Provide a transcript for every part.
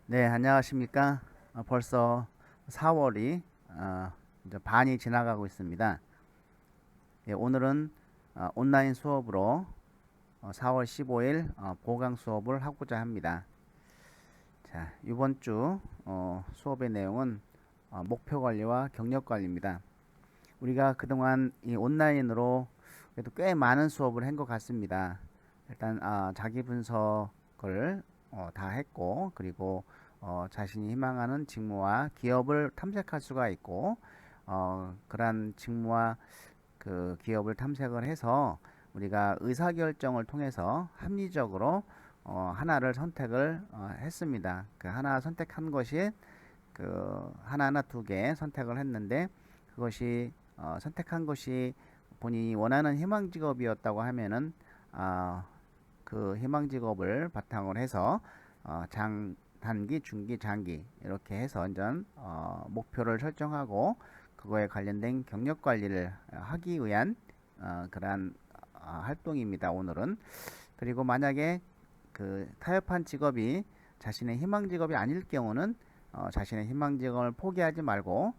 네, 안녕하십니까? 벌써 4월이 이제 반이 지나가고 있습니다. 예, 오늘은 온라인 수업으로 4월 15일 보강 수업을 하고자 합니다. 자, 이번 주 수업의 내용은 목표 관리와 경력 관리입니다. 우리가 그동안 이 온라인으로 그래도 꽤 많은 수업을 한 것 같습니다. 일단 자기 분석을 다 했고, 그리고 자신이 희망하는 직무와 기업을 탐색할 수가 있고, 그러한 직무와 그 기업을 탐색을 해서 우리가 의사결정을 통해서 합리적으로 하나를 선택을 했습니다. 그 하나 선택한 것이 그 하나하나 두 개 선택을 했는데, 그것이 선택한 것이 본인이 원하는 희망 직업이었다고 하면은 어, 그 희망 직업을 바탕으로 해서 단기, 중기, 장기 이렇게 해서 이제 목표를 설정하고 그거에 관련된 경력 관리를 하기 위한 그러한 활동입니다. 오늘은. 그리고 만약에 그 타협한 직업이 자신의 희망 직업이 아닐 경우는 자신의 희망 직업을 포기하지 말고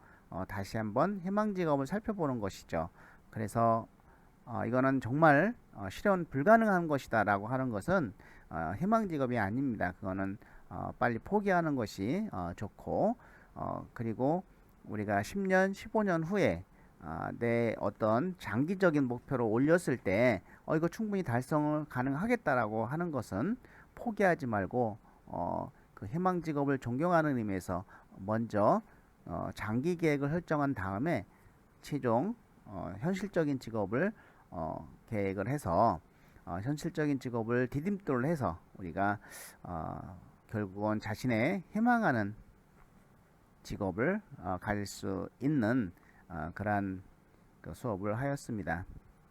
다시 한번 희망 직업을 살펴보는 것이죠. 그래서 이거는 정말 실현 불가능한 것이다라고 하는 것은 희망 직업이 아닙니다. 그거는 빨리 포기하는 것이 좋고, 그리고 우리가 10년, 15년 후에 내 어떤 장기적인 목표를 올렸을 때 이거 충분히 달성을 가능하겠다라고 하는 것은 포기하지 말고 그 희망 직업을 존경하는 의미에서 먼저 장기 계획을 설정한 다음에 최종 현실적인 직업을 계획을 해서 현실적인 직업을 디딤돌을 해서 우리가 결국은 자신의 희망하는 직업을 가질 수 있는 그러한 그 수업을 하였습니다.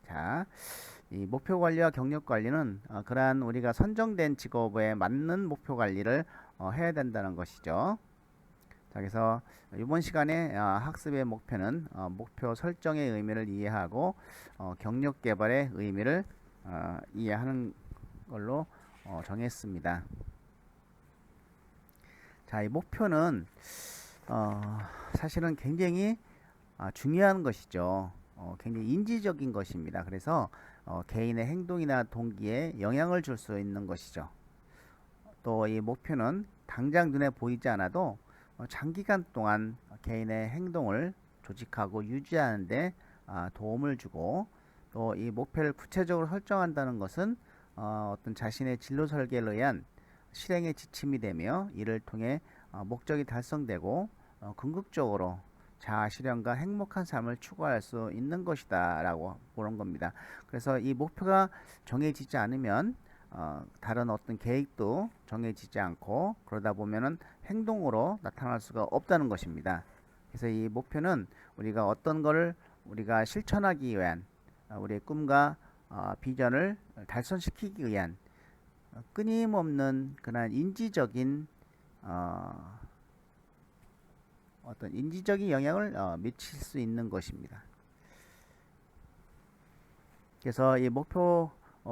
자, 이 목표 관리와 경력 관리는 그러한 우리가 선정된 직업에 맞는 목표 관리를 해야 된다는 것이죠. 자, 그래서 이번 시간에 학습의 목표는 목표 설정의 의미를 이해하고 경력 개발의 의미를 이해하는 걸로 정했습니다. 자, 이 목표는 사실은 굉장히 중요한 것이죠. 굉장히 인지적인 것입니다. 그래서 개인의 행동이나 동기에 영향을 줄 수 있는 것이죠. 또 이 목표는 당장 눈에 보이지 않아도 장기간 동안 개인의 행동을 조직하고 유지하는 데 도움을 주고, 또 이 목표를 구체적으로 설정한다는 것은 어떤 자신의 진로 설계에 의한 실행의 지침이 되며, 이를 통해 목적이 달성되고 궁극적으로 자아 실현과 행복한 삶을 추구할 수 있는 것이다 라고 보는 겁니다. 그래서 이 목표가 정해지지 않으면 다른 어떤 계획도 정해지지 않고, 그러다 보면은 행동으로 나타날 수가 없다는 것입니다. 그래서 이 목표는 우리가 어떤 거를 우리가 실천하기 위한 우리의 꿈과 비전을 달성시키기 위한 끊임없는 그런 인지적인 어떤 인지적인 영향을 미칠 수 있는 것입니다. 그래서 이 목표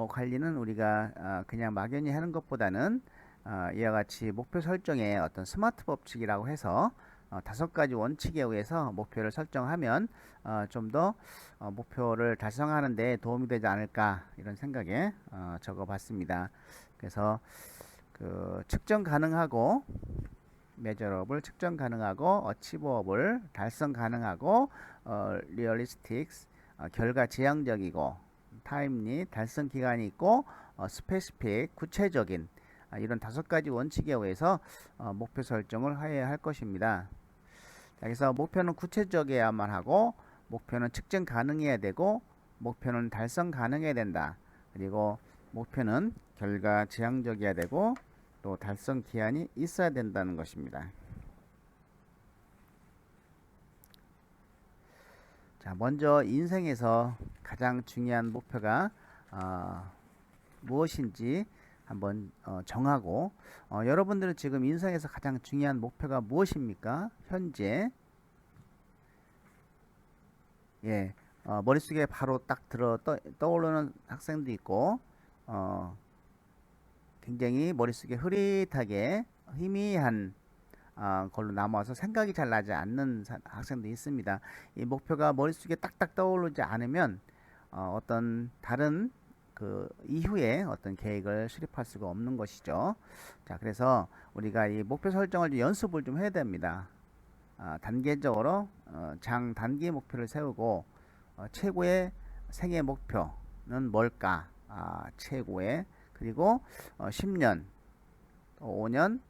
관리는 우리가 그냥 막연히 하는 것보다는 이와 같이 목표 설정의 어떤 스마트 법칙이라고 해서 5가지 원칙에 의해서 목표를 설정하면 좀 더 목표를 달성하는 데 도움이 되지 않을까, 이런 생각에 적어봤습니다. 그래서 그 측정 가능하고, 메저러블 측정 가능하고, 어치버블 달성 가능하고, 리얼리스틱스 결과 지향적이고, 타임리 달성 기간이 있고, 스페시픽 구체적인 이런 5가지 원칙에 의해서 목표 설정을 해야 할 것입니다. 자, 그래서 목표는 구체적이어야만 하고, 목표는 측정 가능해야 되고, 목표는 달성 가능해야 된다. 그리고 목표는 결과 지향적이어야 되고, 또 달성 기한이 있어야 된다는 것입니다. 자, 먼저 인생에서 가장 중요한 목표가 무엇인지 한번 정하고, 여러분들은 지금 인생에서 가장 중요한 목표가 무엇입니까? 현재. 예, 머릿속에 바로 딱 떠오르는 학생도 있고, 굉장히 머릿속에 흐릿하게 희미한 걸로 남아서 생각이 잘 나지 않는 학생도 있습니다. 이 목표가 머릿속에 딱딱 떠오르지 않으면 어떤 다른 그 이후에 어떤 계획을 수립할 수가 없는 것이죠. 자, 그래서 우리가 이 목표 설정을 좀 연습을 좀 해야 됩니다. 단계적으로 장단기 목표를 세우고 최고의 생애 목표는 뭘까? 최고의 그리고 10년, 5년,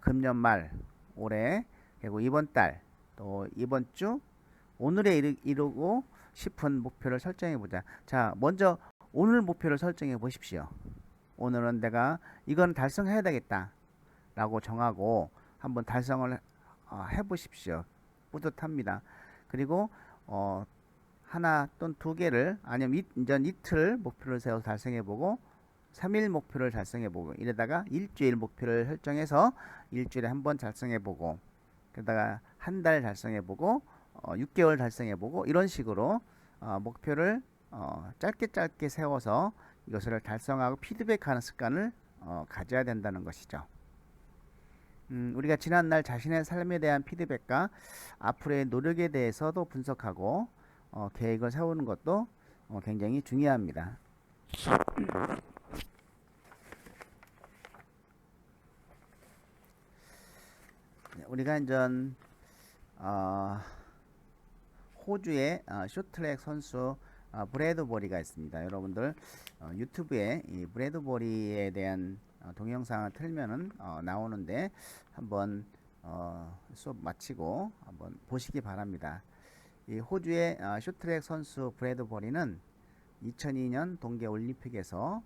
금년 말, 올해, 그리고 이번 달, 또 이번 주, 오늘에 이루고 싶은 목표를 설정해 보자. 자, 먼저 오늘 목표를 설정해 보십시오. 오늘은 내가 이건 달성해야 되겠다 라고 정하고 한번 달성을 해 보십시오. 뿌듯합니다. 그리고 하나 또는 두 개를 아니면 이틀 목표를 세워서 달성해 보고 3일 목표를 달성해 보고 이러다가 일주일 목표를 설정해서 일주일에 한 번 달성해 보고 그러다가 한 달 달성해 보고 6개월 달성해 보고 이런 식으로 목표를 짧게 세워서 이것을 달성하고 피드백하는 습관을 가져야 된다는 것이죠. 우리가 지난날 자신의 삶에 대한 피드백과 앞으로의 노력에 대해서도 분석하고 계획을 세우는 것도 굉장히 중요합니다. 우리가 이제 호주의 쇼트트랙 선수 브래드버리가 있습니다. 여러분들 유튜브에 이 브래드버리에 대한 동영상을 틀면은 나오는데 한번 수업 마치고 한번 보시기 바랍니다. 이 호주의 쇼트트랙 선수 브래드버리는 2002년 동계 올림픽에서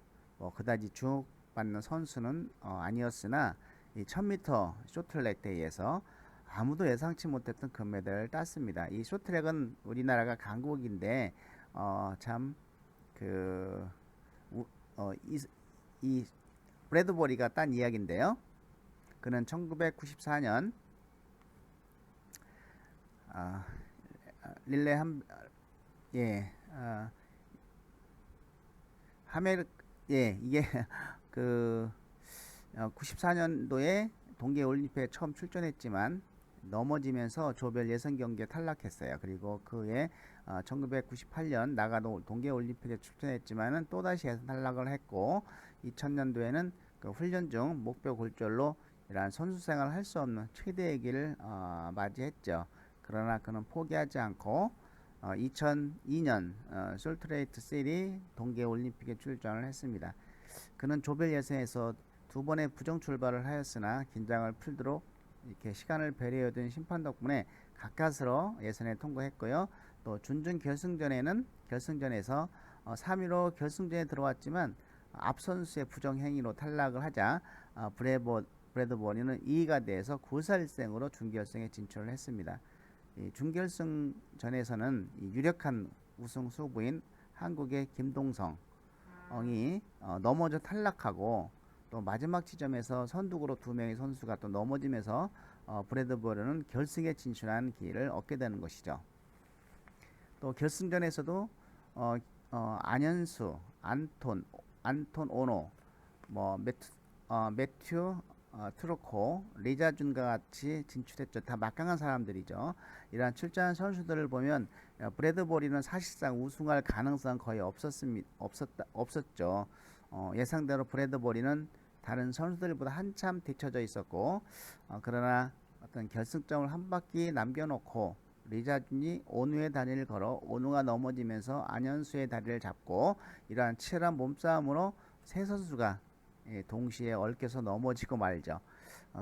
그다지 주목받는 선수는 아니었으나 이 1000m 쇼트트랙 대회에서 아무도 예상치 못했던 금메달을 땄습니다. 이 쇼트트랙은 우리나라가 강국인데 참 그 이 브래드버리가 딴 이야기인데요. 그는 1994년 릴레이 이게 그 94년도에 동계올림픽에 처음 출전했지만 넘어지면서 조별 예선 경기에 탈락했어요. 그리고 그해 1998년 나가노 동계올림픽에 출전했지만은 또다시 예선 탈락을 했고 2000년도에는 그 훈련 중 목표 골절로 이러한 선수 생활을 할 수 없는 최대의 길을 맞이했죠. 그러나 그는 포기하지 않고 2002년 솔트레이크 시티 동계올림픽에 출전을 했습니다. 그는 조별 예선에서 두 번의 부정 출발을 하였으나 긴장을 풀도록 이렇게 시간을 배려해둔 심판 덕분에 가까스로 예선에 통과했고요. 또 준준 결승전에서 3위로 결승전에 들어왔지만 앞 선수의 부정 행위로 탈락을 하자 브래드버리는 2위가 돼서 9살생으로 준결승에 진출을 했습니다. 이 준결승전에서는 이 유력한 우승 후보인 한국의 김동성이 넘어져 탈락하고 또 마지막 지점에서 선두구로 두 명의 선수가 또 넘어지면서 브래드버리는 결승에 진출한 기회를 얻게 되는 것이죠. 또 결승전에서도 안현수, 안톤 오노, 매튜 트로코, 리자준과 같이 진출했죠. 다 막강한 사람들이죠. 이러한 출전한 선수들을 보면 브래드버리는 사실상 우승할 가능성 거의 없었죠. 예상대로 브래드버리는 다른 선수들보다 한참 뒤쳐져 있었고 그러나 어떤 결승점을 한 바퀴 남겨놓고 리자준이 오누의 다리를 걸어 오누가 넘어지면서 안현수의 다리를 잡고 이러한 치열한 몸싸움으로 세 선수가 동시에 얽혀서 넘어지고 말죠.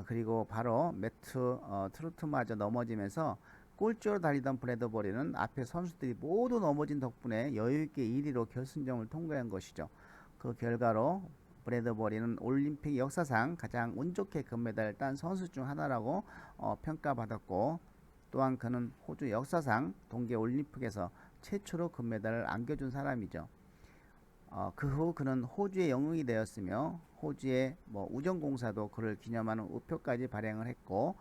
그리고 바로 매트 트루트마저 넘어지면서 꼴찌로 달리던 브래드버리는 앞에 선수들이 모두 넘어진 덕분에 여유있게 1위로 결승점을 통과한 것이죠. 그 결과로 브래드버리는 올림픽 역사상 가장 운 좋게 금메달을 딴 선수 중 하나라고 평가받았고 또한 그는 호주 역사상 동계올림픽에서 최초로 금메달을 안겨준 사람이죠. 그 후 그는 호주의 영웅이 되었으며 호주의 우정공사도 그를 기념하는 우표까지 발행을 했고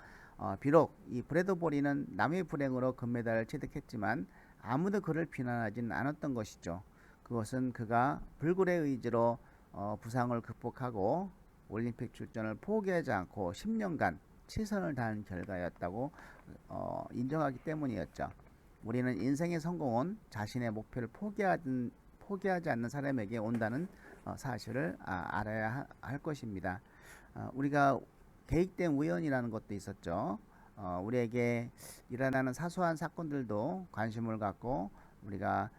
비록 이 브래드버리는 남의 불행으로 금메달을 취득했지만 아무도 그를 비난하지는 않았던 것이죠. 그것은 그가 불굴의 의지로 부상을 극복하고 올림픽 출전을 포기하지 않고 10년간 최선을 다한 결과였다고 인정하기 때문이었죠. 우리는 인생의 성공은 자신의 목표를 포기하지 않는 사람에게 온다는 사실을 알아야 할 것입니다. 우리가 계획된 우연이라는 것도 있었죠. 우리에게 일어나는 사소한 사건들도 관심을 갖고 우리가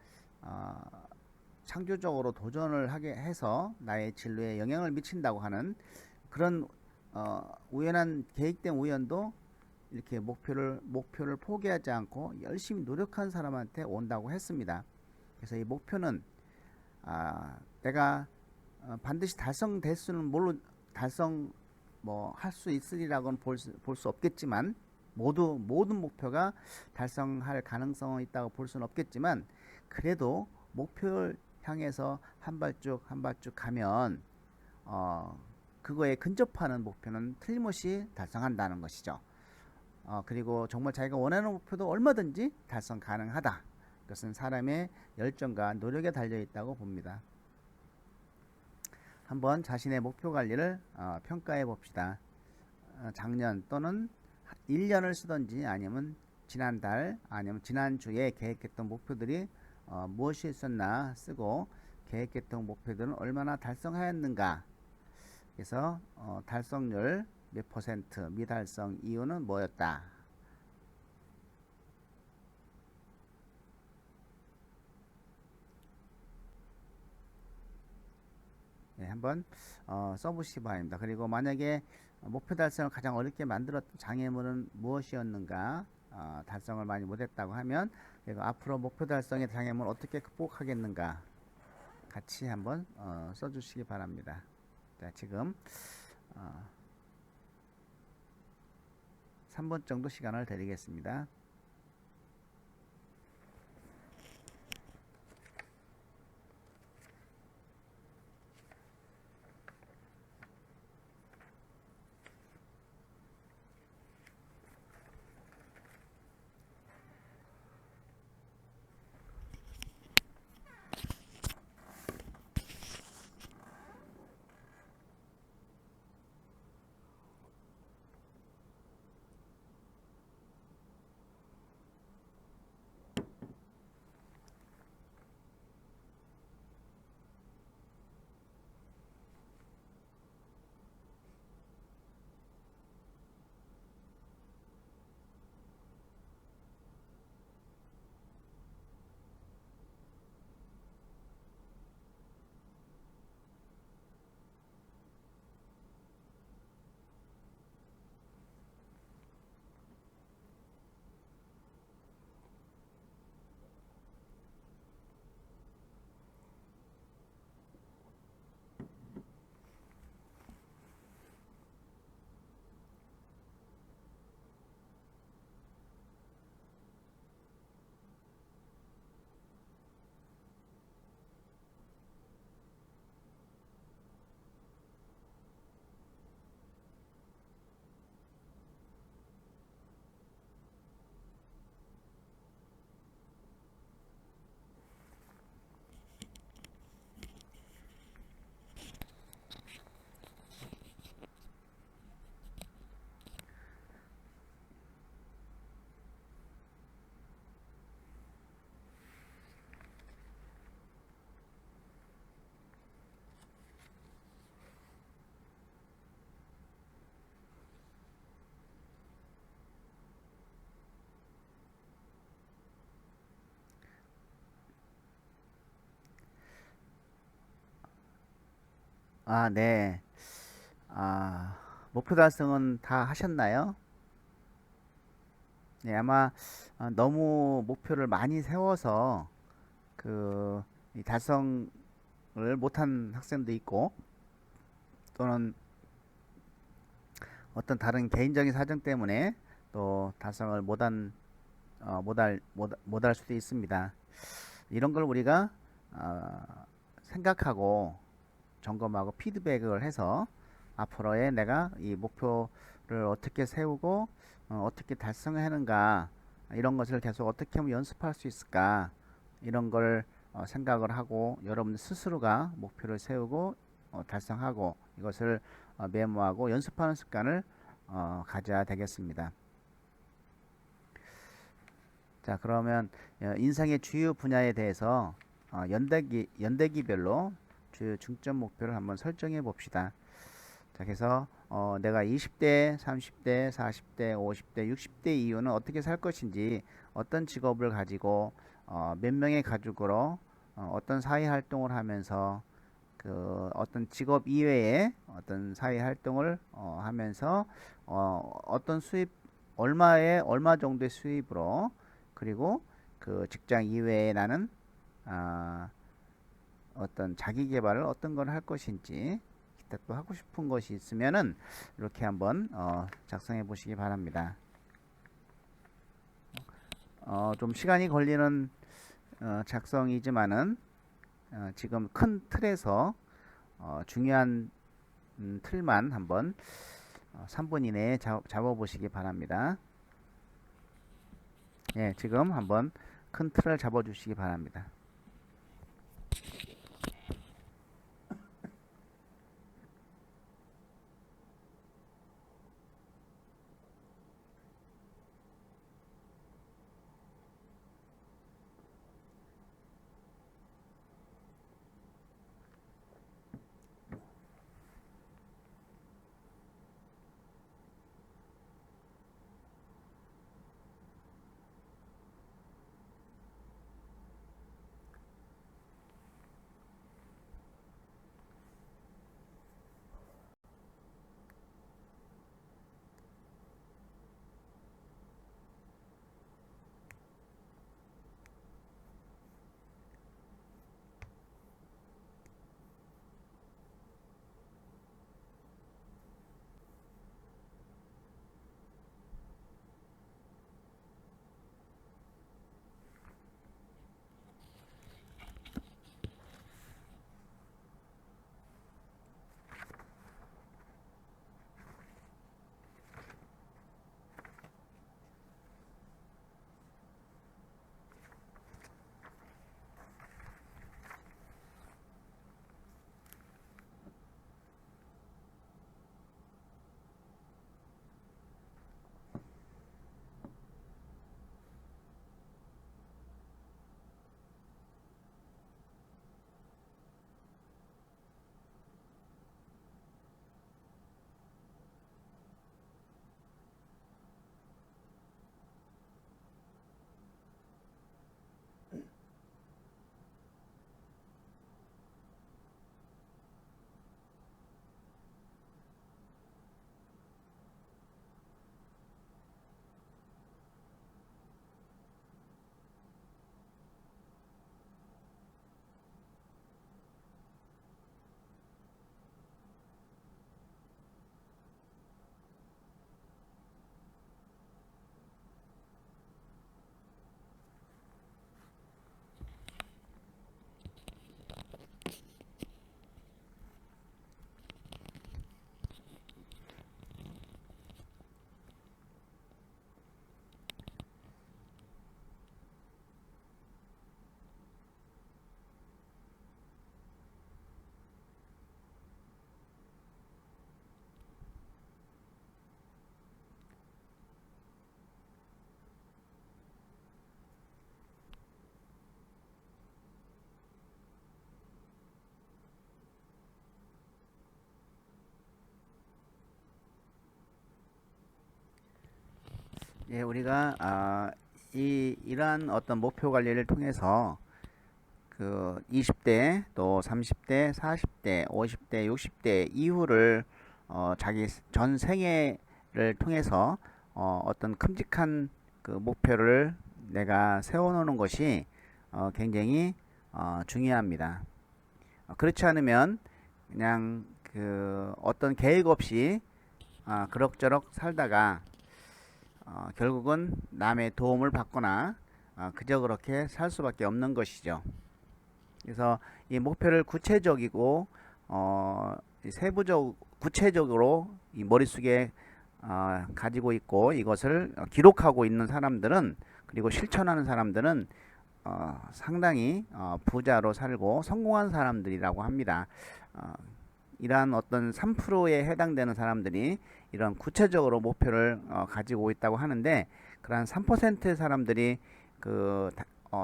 창조적으로 도전을 하게 해서 나의 진로에 영향을 미친다고 하는 그런 우연한 계획된 우연도 이렇게 목표를 포기하지 않고 열심히 노력한 사람한테 온다고 했습니다. 그래서 이 목표는 내가 반드시 달성될 수는 달성 뭐 할 수 있으리라고는 볼 수 없겠지만 모든 목표가 달성할 가능성은 있다고 볼 수는 없겠지만 그래도 목표를 향해서 한 발쭉 가면 그거에 근접하는 목표는 틀림없이 달성한다는 것이죠. 그리고 정말 자기가 원하는 목표도 얼마든지 달성 가능하다. 그것은 사람의 열정과 노력에 달려 있다고 봅니다. 한번 자신의 목표 관리를 평가해 봅시다. 작년 또는 1년을 쓰든지 아니면 지난달 아니면 지난주에 계획했던 목표들이 무엇이 있었나 쓰고 계획했던 목표들은 얼마나 달성하였는가. 그래서 달성률 몇 퍼센트, 미달성 이유는 뭐였다. 네, 한번 써보시기 바랍니다. 그리고 만약에 목표 달성을 가장 어렵게 만들었던 장애물은 무엇이었는가, 달성을 많이 못했다고 하면 그리고 앞으로 목표 달성의 장애물을 어떻게 극복하겠는가 같이 한번 써주시기 바랍니다. 자, 지금 3분 정도 시간을 드리겠습니다. 네. 목표 달성은 다 하셨나요? 네, 아마 너무 목표를 많이 세워서 이 달성을 못한 학생도 있고 또는 어떤 다른 개인적인 사정 때문에 또 달성을 못할 수도 있습니다. 이런 걸 우리가 생각하고 점검하고 피드백을 해서 앞으로의 내가 이 목표를 어떻게 세우고 어떻게 달성하는가 이런 것을 계속 어떻게 하면 연습할 수 있을까 이런 걸 생각을 하고 여러분 스스로가 목표를 세우고 달성하고 이것을 메모하고 연습하는 습관을 가져야 되겠습니다. 자, 그러면 인생의 주요 분야에 대해서 연대기별로 주요 중점 목표를 한번 설정해 봅시다. 자, 그래서 내가 20대, 30대, 40대, 50대, 60대 이후는 어떻게 살 것인지, 어떤 직업을 가지고 몇 명의 가족으로 어떤 사회 활동을 하면서 어떤 직업 이외에 어떤 사회 활동을 하면서 어떤 수입 얼마 정도의 수입으로, 그리고 그 직장 이외에 나는 아, 어떤 자기 개발을 어떤 걸 할 것인지, 기타 또 하고 싶은 것이 있으면은 이렇게 한번 작성해 보시기 바랍니다. 좀 시간이 걸리는 작성이지만은 지금 큰 틀에서 중요한 틀만 한번 3분 이내에 잡아 보시기 바랍니다. 예, 지금 한번 큰 틀을 잡아 주시기 바랍니다. 예, 우리가 이러한 어떤 목표 관리를 통해서 그 20대 또 30대, 40대, 50대, 60대 이후를 자기 전 생애를 통해서 어떤 큼직한 그 목표를 내가 세워놓는 것이 굉장히 중요합니다. 그렇지 않으면 그냥 그 어떤 계획 없이 그럭저럭 살다가 결국은 남의 도움을 받거나 그저 그렇게 살 수밖에 없는 것이죠. 그래서 이 목표를 구체적이고 구체적으로 이 머릿속에 가지고 있고 이것을 기록하고 있는 사람들은, 그리고 실천하는 사람들은 상당히 부자로 살고 성공한 사람들이라고 합니다. 이러한 어떤 3%에 해당되는 사람들이 이런 구체적으로 목표를 가지고 있다고 하는데, 그러한 3%의 사람들이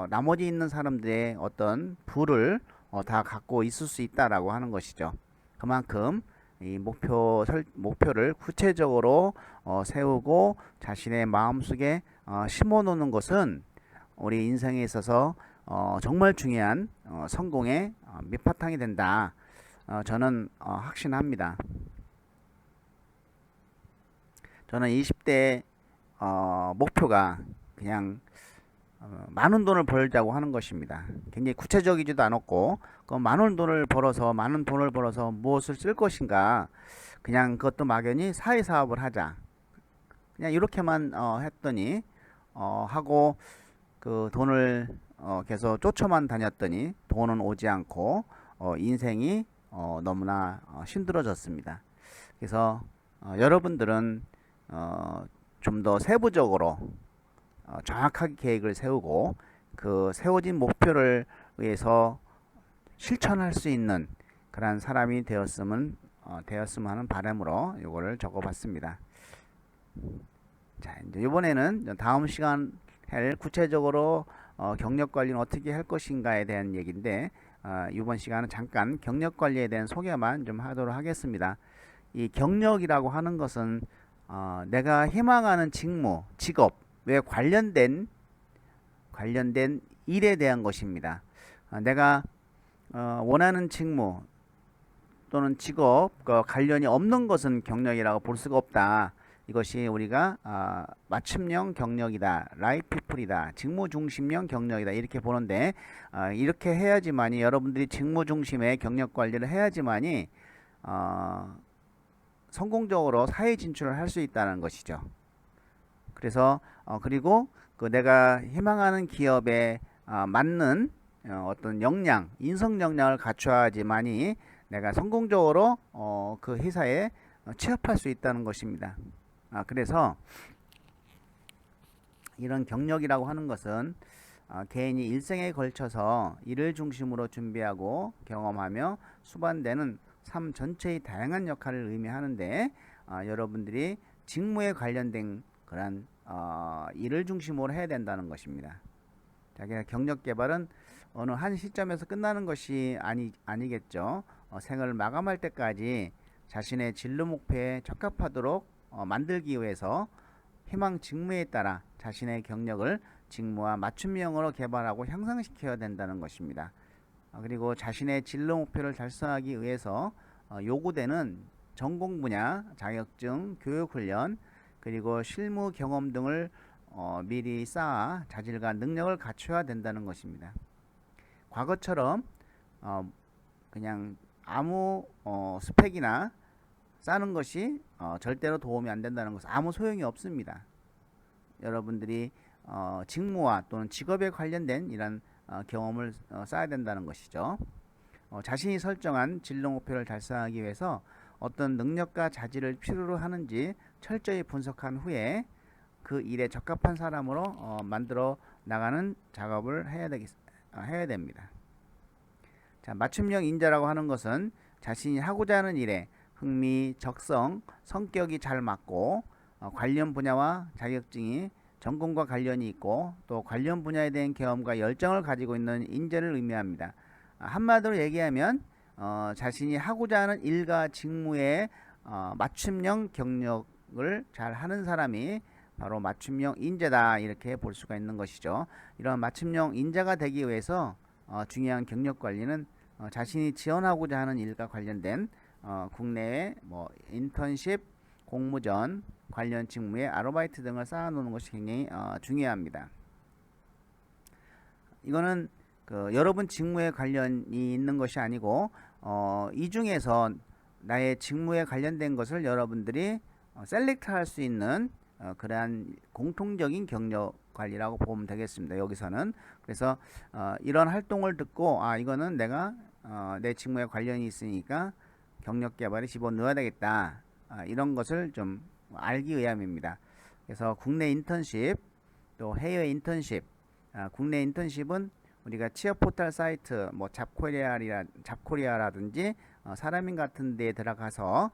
나머지 있는 사람들의 어떤 부를 다 갖고 있을 수 있다라고 하는 것이죠. 그만큼 이 목표를 구체적으로 세우고 자신의 마음속에 심어 놓는 것은 우리 인생에 있어서 정말 중요한 성공의 밑바탕이 된다. 저는 확신합니다. 저는 20대 목표가 그냥 많은 돈을 벌자고 하는 것입니다. 굉장히 구체적이지도 않았고, 그 많은 돈을 벌어서 무엇을 쓸 것인가, 그냥 그것도 막연히 사회사업을 하자, 그냥 이렇게만 했더니 하고 그 돈을 계속 쫓아만 다녔더니 돈은 오지 않고 인생이 너무나 힘들어졌습니다. 그래서 여러분들은 좀 더 세부적으로 정확하게 계획을 세우고 그 세워진 목표를 위해서 실천할 수 있는 그런 사람이 되었으면 하는 바람으로 이거를 적어봤습니다. 자, 이제 이번에는 다음 시간 할 구체적으로 경력 관리는 어떻게 할 것인가에 대한 얘기인데, 이번 시간은 잠깐 경력 관리에 대한 소개만 좀 하도록 하겠습니다. 이 경력이라고 하는 것은 내가 희망하는 직무, 직업에 관련된 일에 대한 것입니다. 내가 원하는 직무 또는 직업과 관련이 없는 것은 경력이라고 볼 수가 없다. 이것이 우리가 맞춤형 경력이다, 라이피플이다, 직무 중심형 경력이다 이렇게 보는데, 이렇게 해야지만이 여러분들이 직무 중심의 경력 관리를 해야지만이 성공적으로 사회 진출을 할 수 있다는 것이죠. 그래서 그리고 내가 희망하는 기업에 맞는 어떤 역량, 인성 역량을 갖춰야지만이 내가 성공적으로 그 회사에 취업할 수 있다는 것입니다. 그래서 이런 경력이라고 하는 것은 개인이 일생에 걸쳐서 일을 중심으로 준비하고 경험하며 수반되는 삶 전체의 다양한 역할을 의미하는데, 여러분들이 직무에 관련된 그런 일을 중심으로 해야 된다는 것입니다. 자기가 경력 개발은 어느 한 시점에서 끝나는 것이 아니겠죠. 생을 마감할 때까지 자신의 진로 목표에 적합하도록 만들기 위해서 희망 직무에 따라 자신의 경력을 직무와 맞춤형으로 개발하고 향상시켜야 된다는 것입니다. 그리고 자신의 진로 목표를 달성하기 위해서 요구되는 전공 분야, 자격증, 교육훈련, 그리고 실무 경험 등을 미리 쌓아 자질과 능력을 갖춰야 된다는 것입니다. 과거처럼 그냥 아무 스펙이나 쌓는 것이 절대로 도움이 안 된다는 것은 아무 소용이 없습니다. 여러분들이 직무와 또는 직업에 관련된 이런 경험을 쌓아야 된다는 것이죠. 자신이 설정한 진로 목표를 달성하기 위해서 어떤 능력과 자질을 필요로 하는지 철저히 분석한 후에 그 일에 적합한 사람으로 만들어 나가는 작업을 해야 됩니다. 자, 맞춤형 인재라고 하는 것은 자신이 하고자 하는 일에 흥미, 적성, 성격이 잘 맞고 관련 분야와 자격증이 전공과 관련이 있고 또 관련 분야에 대한 경험과 열정을 가지고 있는 인재를 의미합니다. 한마디로 얘기하면 자신이 하고자 하는 일과 직무에 맞춤형 경력을 잘 하는 사람이 바로 맞춤형 인재다 이렇게 볼 수가 있는 것이죠. 이런 맞춤형 인재가 되기 위해서 중요한 경력 관리는 자신이 지원하고자 하는 일과 관련된 국내에 인턴십, 공모전, 관련 직무에 아르바이트 등을 쌓아놓는 것이 굉장히 중요합니다. 이거는 여러분 직무에 관련이 있는 것이 아니고 이 중에서 나의 직무에 관련된 것을 여러분들이 셀렉트 할 수 있는 그러한 공통적인 경력 관리라고 보면 되겠습니다. 여기서는 그래서 이런 활동을 듣고 이거는 내가 내 직무에 관련이 있으니까 경력 개발에 집어넣어야 되겠다, 이런 것을 좀 알기 위함입니다. 그래서 국내 인턴십 또 해외 인턴십, 국내 인턴십은 우리가 취업 포털 사이트 잡코리아라든지 사람인 같은 데에 들어가서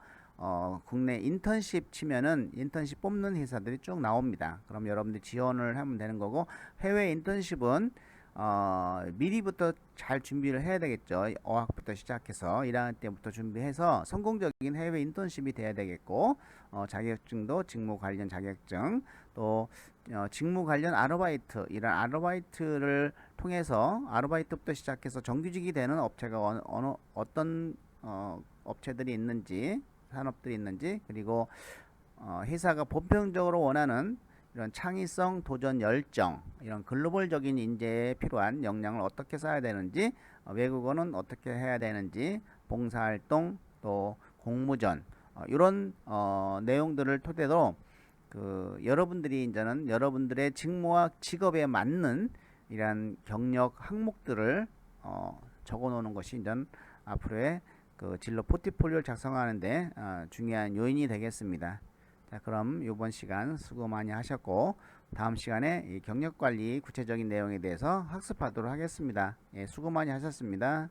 국내 인턴십 치면은 인턴십 뽑는 회사들이 쭉 나옵니다. 그럼 여러분들이 지원을 하면 되는 거고, 해외 인턴십은 미리부터 잘 준비를 해야 되겠죠. 어학부터 시작해서 1학년 때부터 준비해서 성공적인 해외 인턴십이 돼야 되겠고, 자격증도 직무 관련 자격증, 또 직무 관련 아르바이트, 이런 아르바이트를 통해서 아르바이트부터 시작해서 정규직이 되는 업체가 어떤 업체들이 있는지, 산업들이 있는지, 그리고 회사가 보편적으로 원하는 이런 창의성, 도전 열정, 이런 글로벌적인 인재에 필요한 역량을 어떻게 써야 되는지, 외국어는 어떻게 해야 되는지, 봉사활동, 또 공모전, 이런 내용들을 토대로 여러분들이 이제는 여러분들의 직무와 직업에 맞는 이러한 경력 항목들을 적어 놓는 것이 이제 앞으로의 진로 포트폴리오를 작성하는데 중요한 요인이 되겠습니다. 자, 그럼 이번 시간 수고 많이 하셨고, 다음 시간에 이 경력관리 구체적인 내용에 대해서 학습하도록 하겠습니다. 예, 수고 많이 하셨습니다.